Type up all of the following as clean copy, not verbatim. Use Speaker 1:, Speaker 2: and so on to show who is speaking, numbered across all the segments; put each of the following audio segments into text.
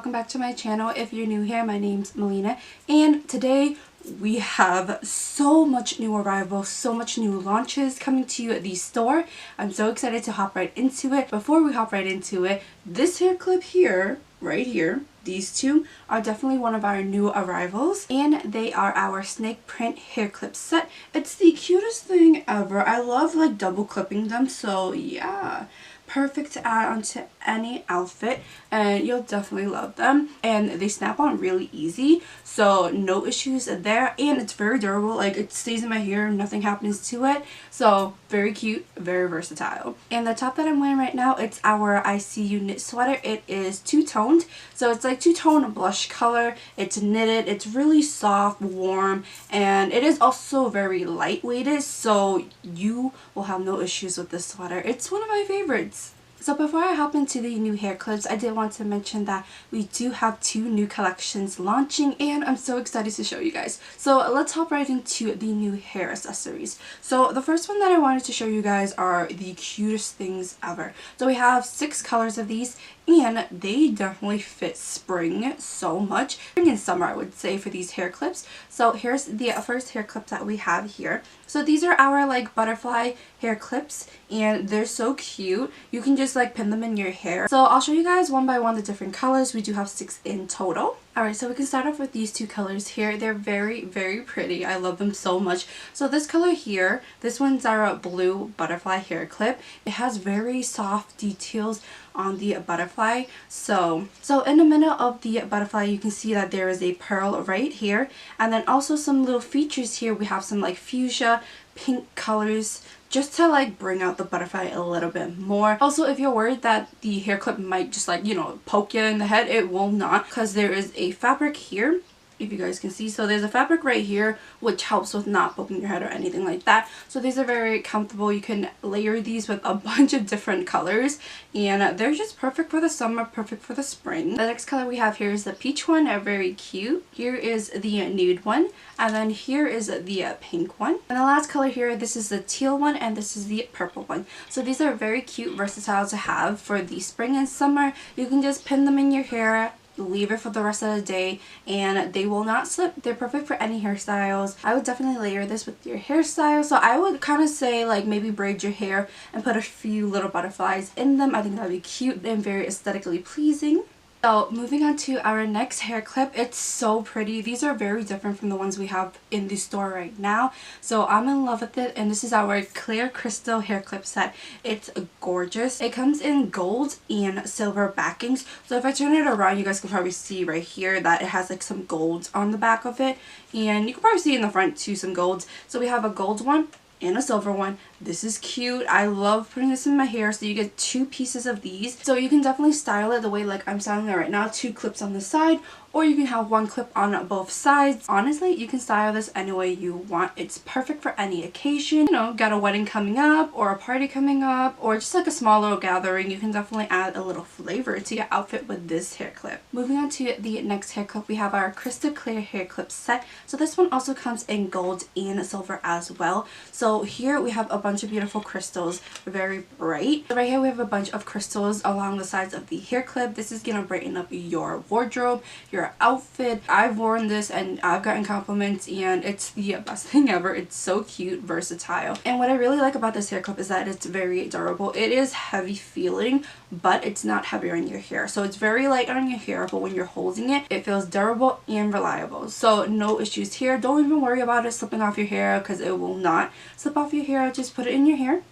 Speaker 1: welcome back to my channel. If you're new here, my name's Malina, and today we have so much new arrivals, so much new launches coming to you at the store. I'm so excited to hop right into it. Before we hop right into it, this hair clip here, right here, these two are definitely one of our new arrivals, and they are our snake print hair clip set. It's the cutest thing ever. I love like double clipping them, so yeah, perfect to add onto any outfit, and you'll definitely love them. And they snap on really easy, so no issues there, and it's very durable. Like, it stays in my hair, nothing happens to it, so very cute, very versatile. And the top that I'm wearing right now, it's our ICU knit sweater. It is two-toned, so it's like two-tone blush color. It's knitted, it's really soft, warm, and it is also very lightweighted, so you will have no issues with this sweater. It's one of my favorites. So before I hop into the new hair clips, I did want to mention that we do have two new collections launching, and I'm so excited to show you guys. So let's hop right into the new hair accessories. So the first one that I wanted to show you guys are the cutest things ever. So we have 6 colors of these, and they definitely fit spring so much. Spring and summer, I would say, for these hair clips. So here's the first hair clip that we have here. So these are our like butterfly hair clips, and they're so cute. You can just like pin them in your hair. So I'll show you guys one by one the different colors. We do have 6 in total. Alright, so we can start off with these 2 colors here. They're very, very pretty. I love them so much. So this color here, this one's our blue butterfly hair clip. It has very soft details on the butterfly. So in the middle of the butterfly, you can see that there is a pearl right here. And then also some little features here. We have some like fuchsia, pink colors, just to like bring out the butterfly a little bit more. Also, if you're worried that the hair clip might just like, you know, poke you in the head, it will not, because there is a fabric here, if you guys can see. So there's a fabric right here which helps with not poking your head or anything like that. So these are very comfortable. You can layer these with a bunch of different colors, and they're just perfect for the summer, perfect for the spring. The next color we have here is the peach one, very cute. Here is the nude one, and then here is the pink one. And the last color here, this is the teal one, and this is the purple one. So these are very cute, versatile to have for the spring and summer. You can just pin them in your hair, leave it for the rest of the day, and they will not slip. They're perfect for any hairstyles. I would definitely layer this with your hairstyle. So I would kind of say like maybe braid your hair and put a few little butterflies in them. I think that would be cute and very aesthetically pleasing. So moving on to our next hair clip. It's so pretty. These are very different from the ones we have in the store right now. So I'm in love with it, and this is our clear crystal hair clip set. It's gorgeous. It comes in gold and silver backings. So if I turn it around, you guys can probably see right here that it has like some gold on the back of it, and you can probably see in the front too some golds. So we have a gold one and a silver one. This is cute. I love putting this in my hair. So you get 2 pieces of these. So you can definitely style it the way like I'm styling it right now. 2 clips on the side, or you can have 1 clip on both sides. Honestly, you can style this any way you want. It's perfect for any occasion. You know, got a wedding coming up, or a party coming up, or just like a small little gathering. You can definitely add a little flavor to your outfit with this hair clip. Moving on to the next hair clip, we have our crystal clear hair clip set. So this one also comes in gold and silver as well. So here we have a bunch of beautiful crystals, very bright. So right here we have a bunch of crystals along the sides of the hair clip. This is gonna brighten up your wardrobe, your outfit. I've worn this and I've gotten compliments, and it's the best thing ever. It's so cute, versatile. And what I really like about this hair clip is that it's very durable. It is heavy feeling, but it's not heavy on your hair. So it's very light on your hair, but when you're holding it, it feels durable and reliable. So no issues here. Don't even worry about it slipping off your hair, because it will not slip off your hair. Just put it in your hair,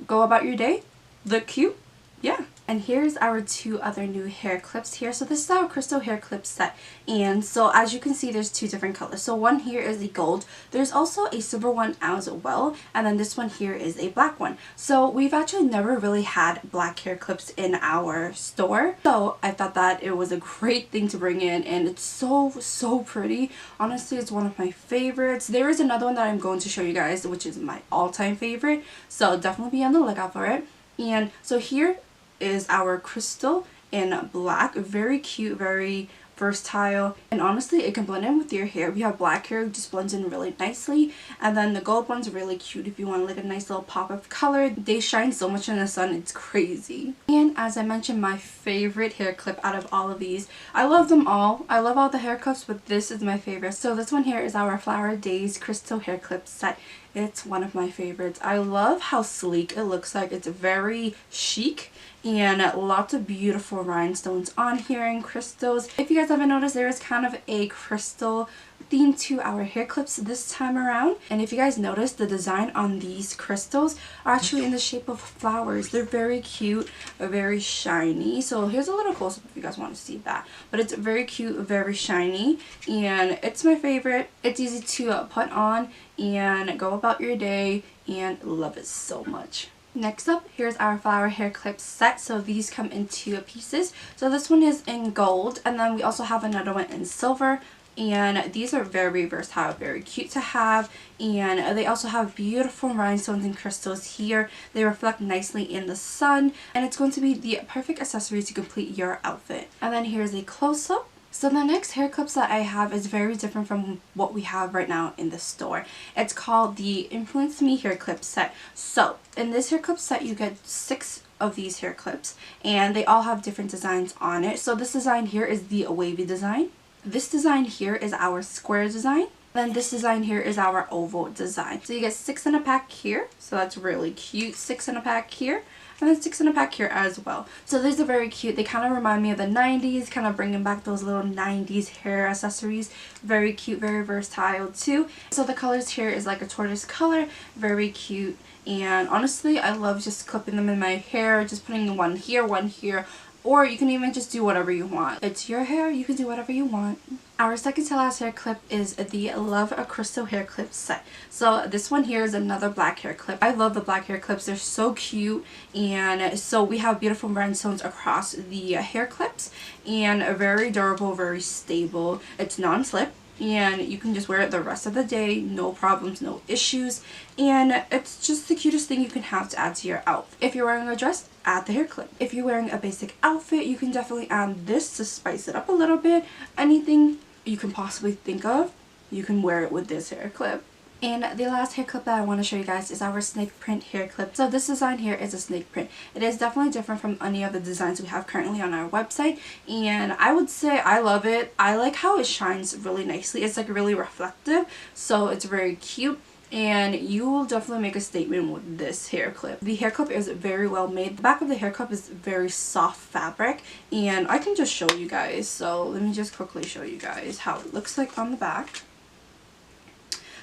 Speaker 1: go about your day, look cute. Yeah. And here's our 2 other new hair clips here. So this is our crystal hair clip set, and so as you can see, there's 2 different colors. So one here is the gold. There's also a silver one as well, and then this one here is a black one. So we've actually never really had black hair clips in our store, so I thought that it was a great thing to bring in, and it's so pretty. Honestly, it's one of my favorites. There is another one that I'm going to show you guys, which is my all-time favorite, so definitely be on the lookout for it. And so here is our crystal in black. Very cute, very versatile, and honestly it can blend in with your hair. If you have black hair, it just blends in really nicely, and then the gold one's really cute if you want like a nice little pop of color. They shine so much in the sun, it's crazy. And as I mentioned, my favorite hair clip out of all of these, I love them all, I love all the hair clips, but this is my favorite. So this one here is our Flower Days crystal hair clip set. It's one of my favorites. I love how sleek it looks like. It's very chic and lots of beautiful rhinestones on here and crystals. If you guys haven't noticed, there is kind of a crystal theme to our hair clips this time around. And if you guys notice, the design on these crystals are actually in the shape of flowers. They're very cute, very shiny. So here's a little close-up if you guys want to see that. But it's very cute, very shiny, and it's my favorite. It's easy to put on and go about your day, and love it so much. Next up, here's our flower hair clip set. So these come in 2 pieces. So this one is in gold, and then we also have another one in silver. And these are very versatile, very cute to have, and they also have beautiful rhinestones and crystals here. They reflect nicely in the sun, and it's going to be the perfect accessory to complete your outfit. And then here's a close-up. So the next hair clips that I have is very different from what we have right now in the store. It's called the Influence Me hair clip set. So in this hair clip set, you get 6 of these hair clips, and they all have different designs on it. So this design here is the wavy design. This design here is our square design. Then this design here is our oval design. So you get 6 in a pack here. So that's really cute. 6 in a pack here. And then 6 in a pack here as well. So these are very cute. They kind of remind me of the 90s, kind of bringing back those little 90s hair accessories. Very cute, very versatile too. So the colors here is like a tortoise color, very cute. And honestly, I love just clipping them in my hair, just putting one here, or you can even just do whatever you want. It's your hair, you can do whatever you want. Our second to last hair clip is the Love a Crystal hair clip set. So this one here is another black hair clip. I love the black hair clips. They're so cute, and so we have beautiful rhinestones across the hair clips, and very durable, very stable. It's non-slip, and you can just wear it the rest of the day, no problems, no issues, and it's just the cutest thing you can have to add to your outfit. If you're wearing a dress, add the hair clip. If you're wearing a basic outfit, you can definitely add this to spice it up a little bit. Anything you can possibly think of, you can wear it with this hair clip. And the last hair clip that I want to show you guys is our snake print hair clip. So this design here is a snake print. It is definitely different from any of the designs we have currently on our website, and I would say I love it. I like how it shines really nicely. It's like really reflective, so it's very cute. And you will definitely make a statement with this hair clip. The hair clip is very well made. The back of the hair clip is very soft fabric, and I can just show you guys. So let me just quickly show you guys how it looks like on the back.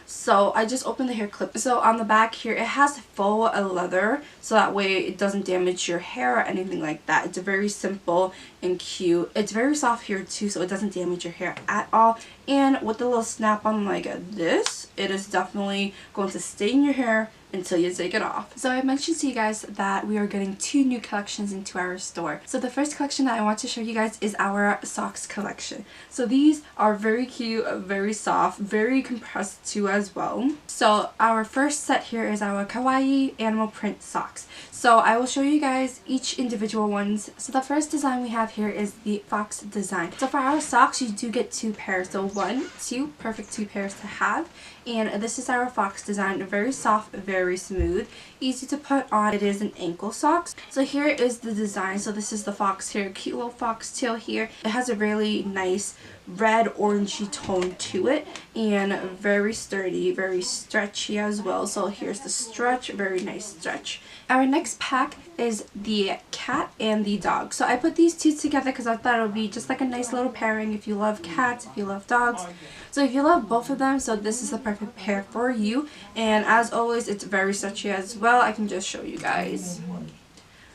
Speaker 1: So I just opened the hair clip. So on the back here, it has faux leather, so that way it doesn't damage your hair or anything like that. It's very simple and cute. It's very soft here too, so it doesn't damage your hair at all. And with the little snap on like this, it is definitely going to stay in your hair until you take it off. So I mentioned to you guys that we are getting 2 new collections into our store. So the first collection that I want to show you guys is our socks collection. So these are very cute, very soft, very compressed too as well. So our first set here is our kawaii animal print socks. So I will show you guys each individual ones. So the first design we have here is the fox design. So for our socks, you do get 2 pairs. So 1, 2, perfect 2 pairs to have. And this is our fox design, very soft, very smooth, easy to put on. It is an ankle socks. So here is the design. So this is the fox here, cute little fox tail here. It has a really nice red orangey tone to it, and very sturdy, very stretchy as well. So here's the stretch, very nice stretch. Our next pack is the cat and the dog. So I put these 2 together because I thought it would be just like a nice little pairing if you love cats, if you love dogs. So if you love both of them, so this is the perfect pair for you. And as always, it's very stretchy as well. I can just show you guys.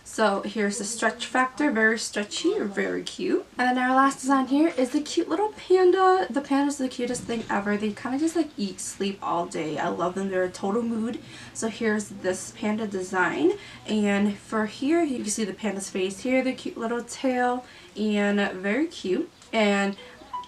Speaker 1: So here's the stretch factor, very stretchy, very cute. And then our last design here is the cute little panda. The panda's the cutest thing ever. They kind of just like eat, sleep all day. I love them. They're a total mood. So here's this panda design. And for here, you can see the panda's face here, the cute little tail, and very cute. And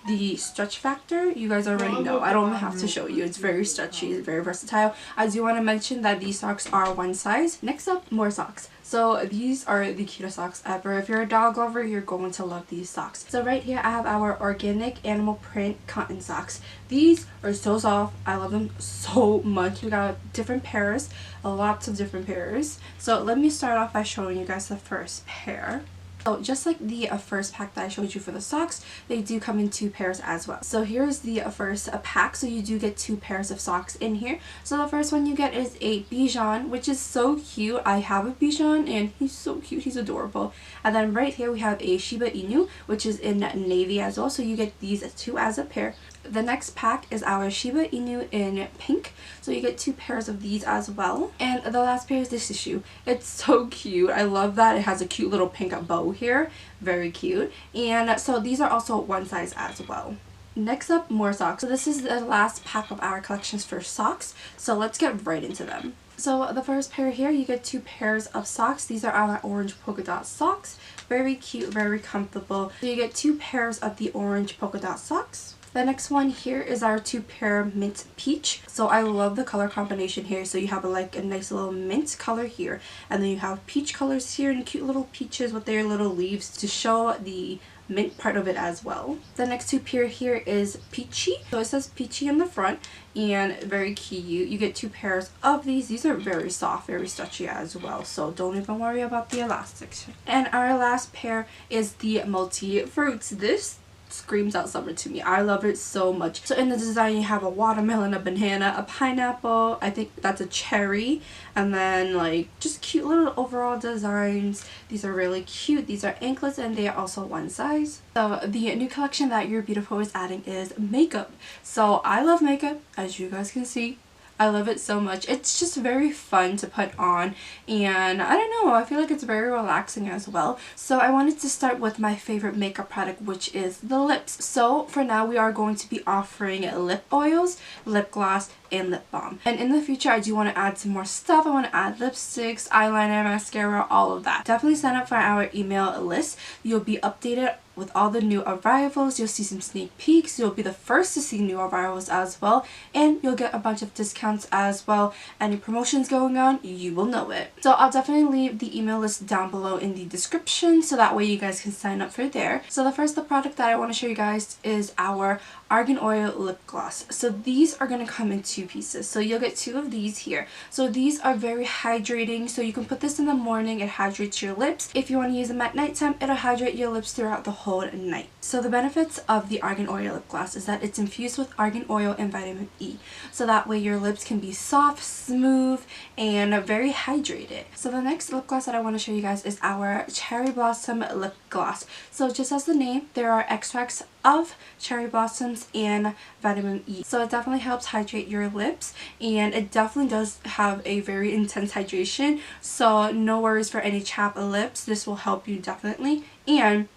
Speaker 1: the stretch factor, you guys already know. I don't have to show you. It's very stretchy, it's very versatile. I do want to mention that these socks are one size. Next up, more socks. So these are the cutest socks ever. If you're a dog lover, you're going to love these socks. So right here I have our organic animal print cotton socks. These are so soft. I love them so much. We got different pairs, lots of different pairs. So let me start off by showing you guys the first pair. So just like the first pack that I showed you for the socks, they do come in 2 pairs as well. So here's the first pack. So you do get 2 pairs of socks in here. So the first one you get is a Bichon, which is so cute. I have a Bichon and he's so cute. He's adorable. And then right here we have a Shiba Inu, which is in navy as well. So you get these 2 as a pair. The next pack is our Shiba Inu in pink, so you get 2 pairs of these as well. And the last pair is this issue. It's so cute. I love that it has a cute little pink bow here. Very cute. And so these are also one size as well. Next up, more socks. So this is the last pack of our collections for socks, so let's get right into them. So the first pair here, you get 2 pairs of socks. These are our orange polka dot socks. Very cute, very comfortable. So you get 2 pairs of the orange polka dot socks. The next one here is our 2 pair mint peach. So I love the color combination here. So you have like a nice little mint color here, and then you have peach colors here and cute little peaches with their little leaves to show the mint part of it as well. The next 2 pair here is peachy. So it says peachy in the front and very cute. You get 2 pairs of these. These are very soft, very stretchy as well, so don't even worry about the elastics. And our last pair is the multi fruits. This screams out summer to me. I love it so much. So in the design you have a watermelon, a banana, a pineapple, I think that's a cherry, and then like just cute little overall designs. These are really cute. These are anklets and they are also one size. So the new collection that You're Beautifull is adding is makeup. So I love makeup, as you guys can see. I love it so much. It's just very fun to put on, and I don't know, I feel like it's very relaxing as well. So I wanted to start with my favorite makeup product, which is the lips. So for now we are going to be offering lip oils, lip gloss, and lip balm. And in the future I do want to add some more stuff. I want to add lipsticks, eyeliner, mascara, all of that. Definitely sign up for our email list. You'll be updated with all the new arrivals. You'll see some sneak peeks. You'll be the first to see new arrivals as well, and you'll get a bunch of discounts as well. Any promotions going on, you will know it. So I'll definitely leave the email list down below in the description, so that way you guys can sign up for there. So the first product that I want to show you guys is our Argan Oil lip gloss. So these are going to come in 2 pieces, so you'll get 2 of these here. So these are very hydrating, so you can put this in the morning. It hydrates your lips. If you want to use them at nighttime, it'll hydrate your lips throughout the whole night. So the benefits of the Argan Oil lip gloss is that it's infused with argan oil and vitamin E, so that way your lips can be soft, smooth, and very hydrated. So the next lip gloss that I want to show you guys is our Cherry Blossom lip gloss. So just as the name, there are extracts of cherry blossoms and vitamin E, so it definitely helps hydrate your lips, and it definitely does have a very intense hydration, so no worries for any chapped lips. This will help you definitely. And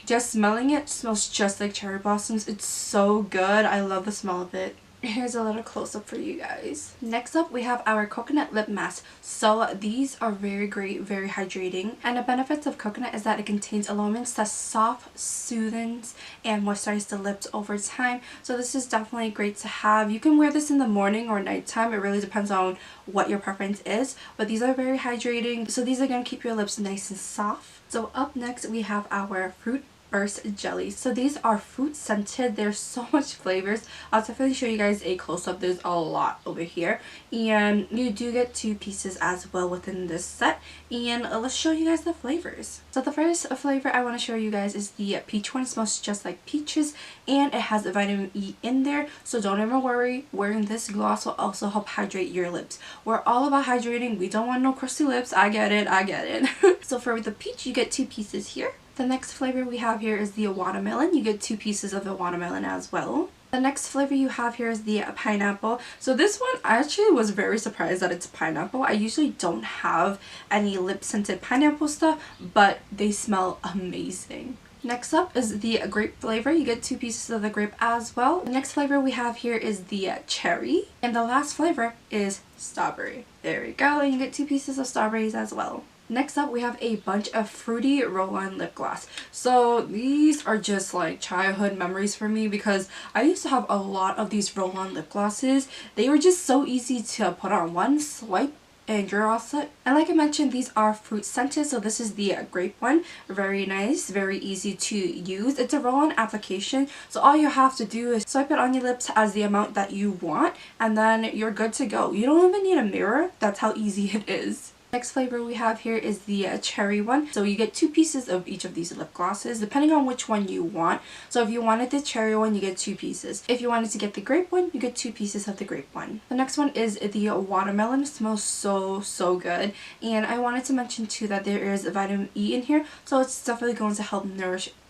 Speaker 1: just smelling it smells just like cherry blossoms. It's so good. I love the smell of it. Here's a little close-up for you guys. Next up we have our coconut lip mask. So these are very great, very hydrating, and the benefits of coconut is that it contains elements that soft, soothes, and moisturize the lips over time. So this is definitely great to have. You can wear this in the morning or nighttime. It really depends on what your preference is, but these are very hydrating. So these are going to keep your lips nice and soft. So up next we have our fruit burst jellies. So these are fruit scented. There's so much flavors. I'll definitely show you guys a close-up. There's a lot over here, and you do get 2 pieces as well within this set. And let's show you guys the flavors. So the first flavor I want to show you guys is the peach one. It smells just like peaches, and it has vitamin E in there, so don't ever worry. Wearing this gloss will also help hydrate your lips. We're all about hydrating. We don't want no crusty lips. I get it, I get it. So for the peach you get 2 pieces here. The next flavor we have here is the watermelon. You get 2 pieces of the watermelon as well. The next flavor you have here is the pineapple. So this one, I actually was very surprised that it's pineapple. I usually don't have any lip scented pineapple stuff, but they smell amazing. Next up is the grape flavor. You get 2 pieces of the grape as well. The next flavor we have here is the cherry. And the last flavor is strawberry. There we go. And you get 2 pieces of strawberries as well. Next up, we have a bunch of fruity roll-on lip gloss. So these are just like childhood memories for me because I used to have a lot of these roll-on lip glosses. They were just so easy to put on. One swipe and you're all set. And like I mentioned, these are fruit scented, so this is the grape one. Very nice, very easy to use. It's a roll-on application, so all you have to do is swipe it on your lips as the amount that you want, and then you're good to go. You don't even need a mirror. That's how easy it is. Next flavor we have here is the cherry one. So you get 2 pieces of each of these lip glosses depending on which one you want. So if you wanted the cherry one, you get 2 pieces. If you wanted to get the grape one, you get 2 pieces of the grape one. The next one is the watermelon. It smells so good. And I wanted to mention too that there is vitamin E in here, so it's definitely going to help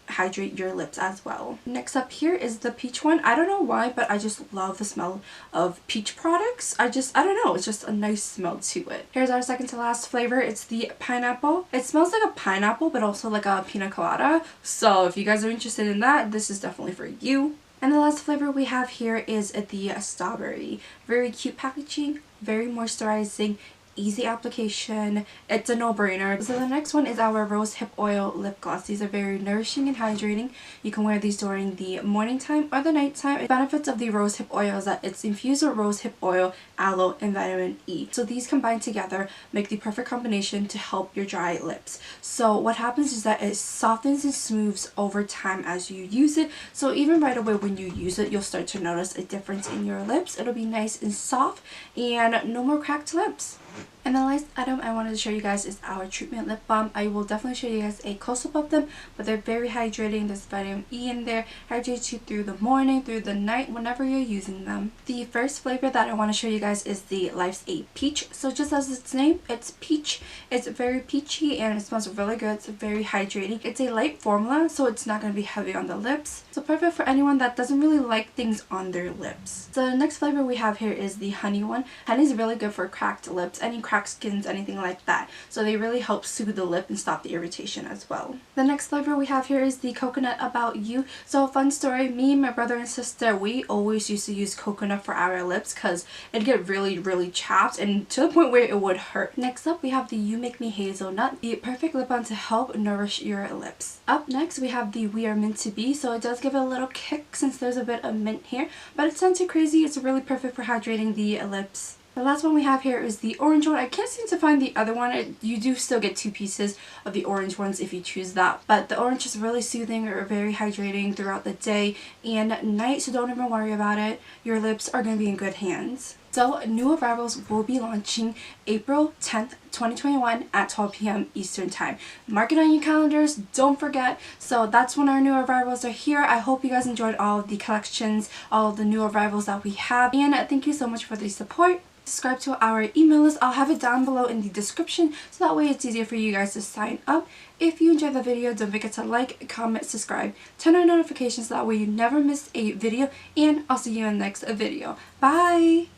Speaker 1: hydrate your lips as well. Next up here is the peach one. I don't know why, but I just love the smell of peach products. I don't know, it's just a nice smell to it. Here's our second to last flavor. It's the pineapple. It smells like a pineapple but also like a pina colada, so if you guys are interested in that, this is definitely for you. And the last flavor we have here is the strawberry. Very cute packaging, very moisturizing, easy application. It's a no-brainer. So the next one is our rose hip oil lip gloss. These are very nourishing and hydrating. You can wear these during the morning time or the night time. The benefits of the rose hip oil is that it's infused with rose hip oil, aloe, and vitamin E. So these combined together make the perfect combination to help your dry lips. So what happens is that it softens and smooths over time as you use it. So even right away when you use it, you'll start to notice a difference in your lips. It'll be nice and soft and no more cracked lips. And the last item I wanted to show you guys is our treatment lip balm. I will definitely show you guys a close-up of them, but they're very hydrating. There's vitamin E in there, hydrates you through the morning, through the night, whenever you're using them. The first flavor that I want to show you guys is the Life's a Peach. So just as its name, it's peach. It's very peachy and it smells really good. It's very hydrating. It's a light formula, so it's not going to be heavy on the lips. So perfect for anyone that doesn't really like things on their lips. So the next flavor we have here is the honey one. Honey is really good for cracked lips, any cracked skins, anything like that. So they really help soothe the lip and stop the irritation as well. The next flavor we have here is the coconut About You. So fun story, me, my brother and sister, we always used to use coconut for our lips because it'd get really chapped and to the point where it would hurt. Next up we have the You Make Me Hazelnut, the perfect lip balm to help nourish your lips. Up next we have the We Are Meant to Be. So it does give it a little kick since there's a bit of mint here, but it's not too crazy. It's really perfect for hydrating the lips. The last one we have here is the orange one. I can't seem to find the other one. You do still get 2 pieces of the orange ones if you choose that. But the orange is really soothing or very hydrating throughout the day and night, so don't even worry about it. Your lips are going to be in good hands. So new arrivals will be launching April 10th, 2021 at 12 p.m. Eastern Time. Mark it on your calendars, don't forget. So that's when our new arrivals are here. I hope you guys enjoyed all of the collections, all of the new arrivals that we have. And thank you so much for the support. Subscribe to our email list. I'll have it down below in the description so that way it's easier for you guys to sign up. If you enjoyed the video, don't forget to like, comment, subscribe, turn on notifications so that way you never miss a video, and I'll see you in the next video. Bye!